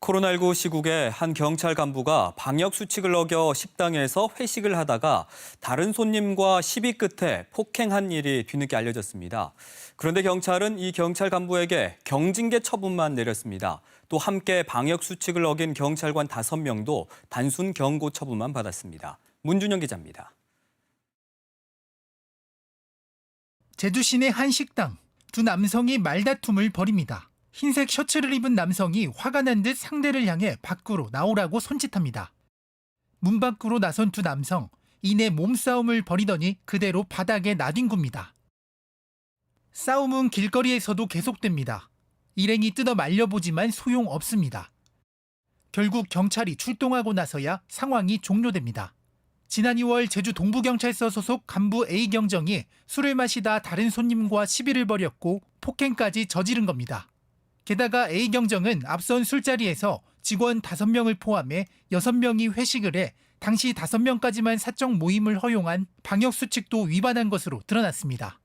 코로나19 시국에 한 경찰 간부가 방역 수칙을 어겨 식당에서 회식을 하다가 다른 손님과 시비 끝에 폭행한 일이 뒤늦게 알려졌습니다. 그런데 경찰은 이 경찰 간부에게 경징계 처분만 내렸습니다. 또 함께 방역 수칙을 어긴 경찰관 5명도 단순 경고 처분만 받았습니다. 문준영 기자입니다. 제주 시내 한 식당, 두 남성이 말다툼을 벌입니다. 흰색 셔츠를 입은 남성이 화가 난 듯 상대를 향해 밖으로 나오라고 손짓합니다. 문 밖으로 나선 두 남성, 이내 몸싸움을 벌이더니 그대로 바닥에 나뒹굽니다. 싸움은 길거리에서도 계속됩니다. 일행이 뜯어 말려보지만 소용없습니다. 결국 경찰이 출동하고 나서야 상황이 종료됩니다. 지난 2월 제주 동부경찰서 소속 간부 A경정이 술을 마시다 다른 손님과 시비를 벌였고 폭행까지 저지른 겁니다. 게다가 A경정은 앞선 술자리에서 직원 5명을 포함해 6명이 회식을 해 당시 5명까지만 사적 모임을 허용한 방역수칙도 위반한 것으로 드러났습니다.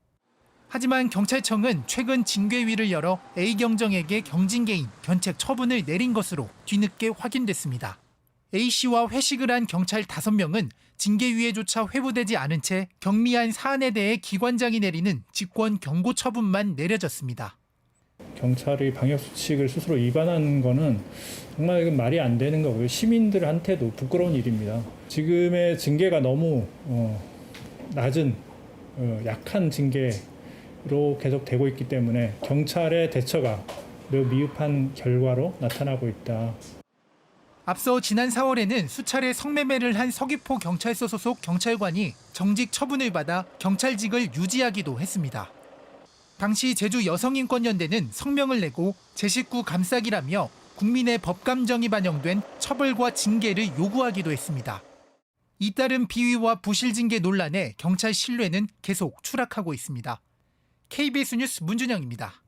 하지만 경찰청은 최근 징계위를 열어 A경정에게 경징계인 견책 처분을 내린 것으로 뒤늦게 확인됐습니다. A씨와 회식을 한 경찰 5명은 징계위에조차 회부되지 않은 채 경미한 사안에 대해 기관장이 내리는 직권 경고 처분만 내려졌습니다. 경찰이 방역수칙을 스스로 위반하는 거는 정말 이건 말이 안 되는 거고요. 시민들한테도 부끄러운 일입니다. 지금의 징계가 너무 낮은 약한 징계로 계속 되고 있기 때문에 경찰의 대처가 매우 미흡한 결과로 나타나고 있다. 앞서 지난 4월에는 수차례 성매매를 한 서귀포 경찰서 소속 경찰관이 정직 처분을 받아 경찰직을 유지하기도 했습니다. 당시 제주여성인권연대는 성명을 내고 제 식구 감싸기라며 국민의 법감정이 반영된 처벌과 징계를 요구하기도 했습니다. 잇따른 비위와 부실징계 논란에 경찰 신뢰는 계속 추락하고 있습니다. KBS 뉴스 문준영입니다.